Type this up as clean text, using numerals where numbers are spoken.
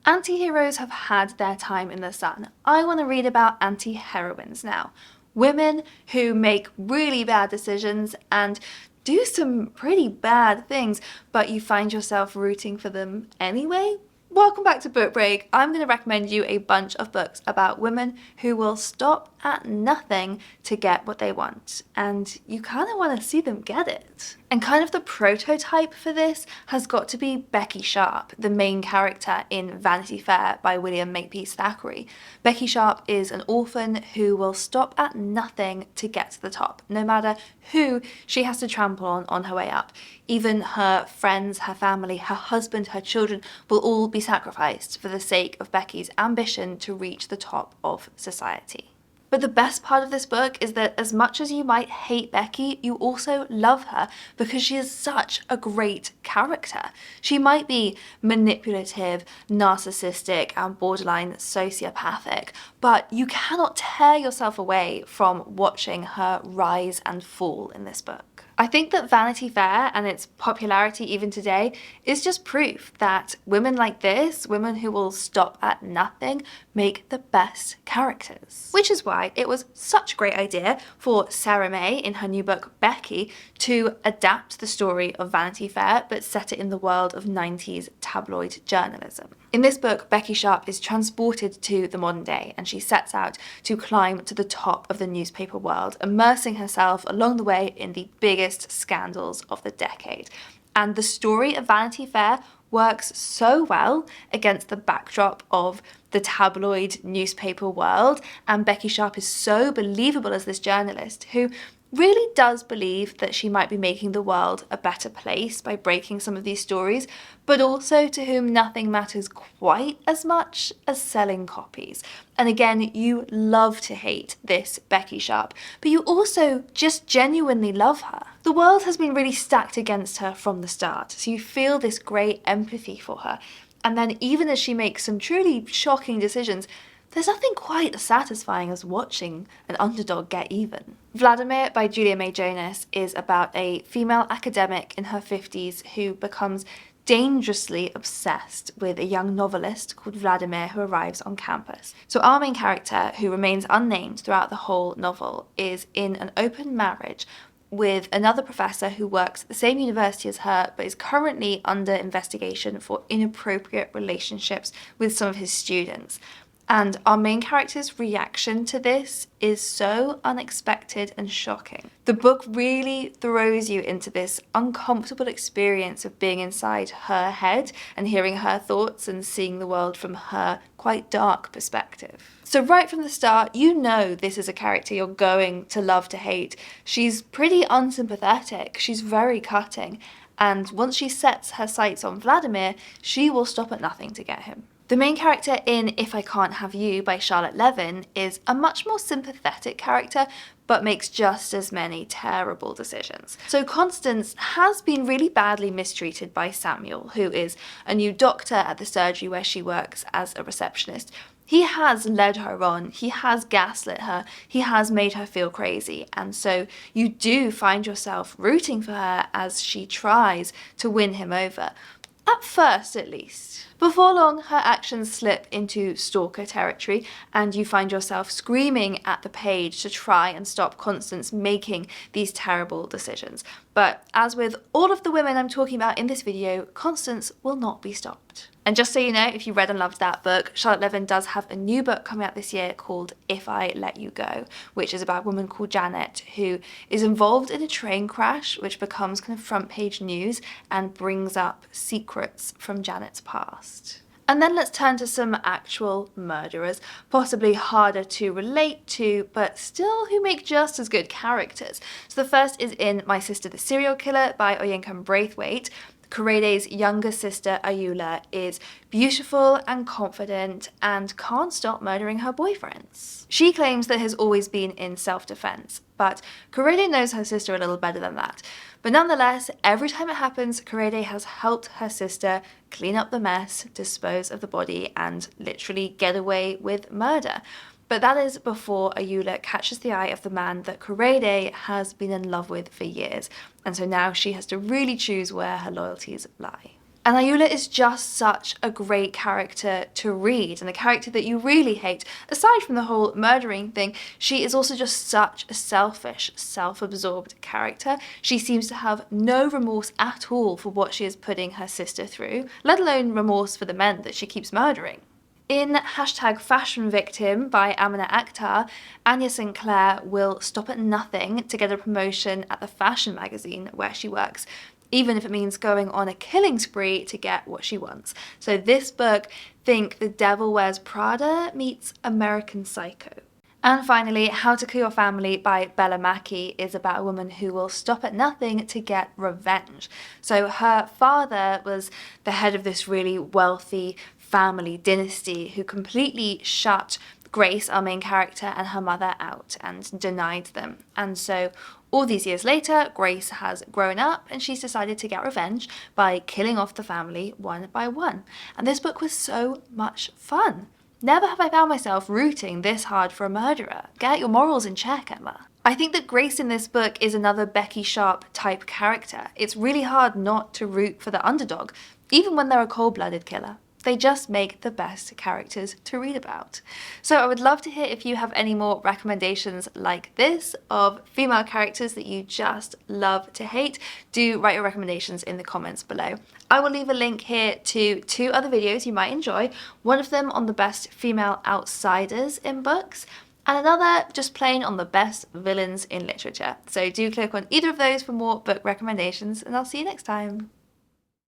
Anti-heroes have had their time in the sun. I want to read about anti-heroines now. Women who make really bad decisions and do some pretty bad things, but you find yourself rooting for them anyway? Welcome back to Book Break. I'm going to recommend you a bunch of books about women who will stop at nothing to get what they want, and you kind of want to see them get it. And kind of the prototype for this has got to be Becky Sharp, the main character in Vanity Fair by William Makepeace Thackeray. Becky Sharp is an orphan who will stop at nothing to get to the top, no matter who she has to trample on her way up. Even her friends, her family, her husband, her children will all be sacrificed for the sake of Becky's ambition to reach the top of society. But the best part of this book is that as much as you might hate Becky, you also love her because she is such a great character. She might be manipulative, narcissistic, and borderline sociopathic, but you cannot tear yourself away from watching her rise and fall in this book. I think that Vanity Fair and its popularity even today is just proof that women like this, women who will stop at nothing, make the best characters. Which is why it was such a great idea for Sarah May in her new book Becky to adapt the story of Vanity Fair but set it in the world of 90s tabloid journalism. In this book, Becky Sharp is transported to the modern day and she sets out to climb to the top of the newspaper world, immersing herself along the way in the biggest scandals of the decade. And the story of Vanity Fair works so well against the backdrop of the tabloid newspaper world, and Becky Sharp is so believable as this journalist who really does believe that she might be making the world a better place by breaking some of these stories, but also to whom nothing matters quite as much as selling copies. And again, you love to hate this Becky Sharp, but you also just genuinely love her. The world has been really stacked against her from the start, so you feel this great empathy for her. And then even as she makes some truly shocking decisions, there's nothing quite as satisfying as watching an underdog get even. Vladimir by Julia May Jonas is about a female academic in her 50s who becomes dangerously obsessed with a young novelist called Vladimir who arrives on campus. So our main character, who remains unnamed throughout the whole novel, is in an open marriage with another professor who works at the same university as her but is currently under investigation for inappropriate relationships with some of his students. And our main character's reaction to this is so unexpected and shocking. The book really throws you into this uncomfortable experience of being inside her head and hearing her thoughts and seeing the world from her quite dark perspective. So right from the start, you know this is a character you're going to love to hate. She's pretty unsympathetic, she's very cutting, and once she sets her sights on Vladimir, she will stop at nothing to get him. The main character in If I Can't Have You by Charlotte Levin is a much more sympathetic character, but makes just as many terrible decisions. So Constance has been really badly mistreated by Samuel, who is a new doctor at the surgery where she works as a receptionist. He has led her on, he has gaslit her, he has made her feel crazy, and so you do find yourself rooting for her as she tries to win him over. At first, at least. Before long, her actions slip into stalker territory, and you find yourself screaming at the page to try and stop Constance making these terrible decisions. But as with all of the women I'm talking about in this video, Constance will not be stopped. And just so you know, if you read and loved that book, Charlotte Levin does have a new book coming out this year called If I Let You Go, which is about a woman called Janet who is involved in a train crash which becomes kind of front page news and brings up secrets from Janet's past. And then let's turn to some actual murderers, possibly harder to relate to, but still who make just as good characters. So the first is in My Sister the Serial Killer by Oyinkan Braithwaite. Korede's younger sister, Ayula, is beautiful and confident and can't stop murdering her boyfriends. She claims that has always been in self-defense, but Korede knows her sister a little better than that. But nonetheless, every time it happens, Korede has helped her sister clean up the mess, dispose of the body, and literally get away with murder. But that is before Ayula catches the eye of the man that Korede has been in love with for years, and so now she has to really choose where her loyalties lie. And Ayula is just such a great character to read, and a character that you really hate. Aside from the whole murdering thing, she is also just such a selfish, self-absorbed character. She seems to have no remorse at all for what she is putting her sister through, let alone remorse for the men that she keeps murdering. In #FashionVictim by Amina Akhtar, Anya Sinclair will stop at nothing to get a promotion at the fashion magazine where she works, even if it means going on a killing spree to get what she wants. So this book, think The Devil Wears Prada meets American Psycho. And finally, How to Kill Your Family by Bella Mackie is about a woman who will stop at nothing to get revenge. So her father was the head of this really wealthy family dynasty who completely shut Grace, our main character, and her mother out and denied them. And so all these years later, Grace has grown up and she's decided to get revenge by killing off the family one by one. And this book was so much fun. Never have I found myself rooting this hard for a murderer. Get your morals in check, Emma. I think that Grace in this book is another Becky Sharp type character. It's really hard not to root for the underdog, even when they're a cold-blooded killer. They just make the best characters to read about. So I would love to hear if you have any more recommendations like this of female characters that you just love to hate. Do write your recommendations in the comments below. I will leave a link here to 2 other videos you might enjoy, one of them on the best female outsiders in books, and another just plain on the best villains in literature. So do click on either of those for more book recommendations, and I'll see you next time.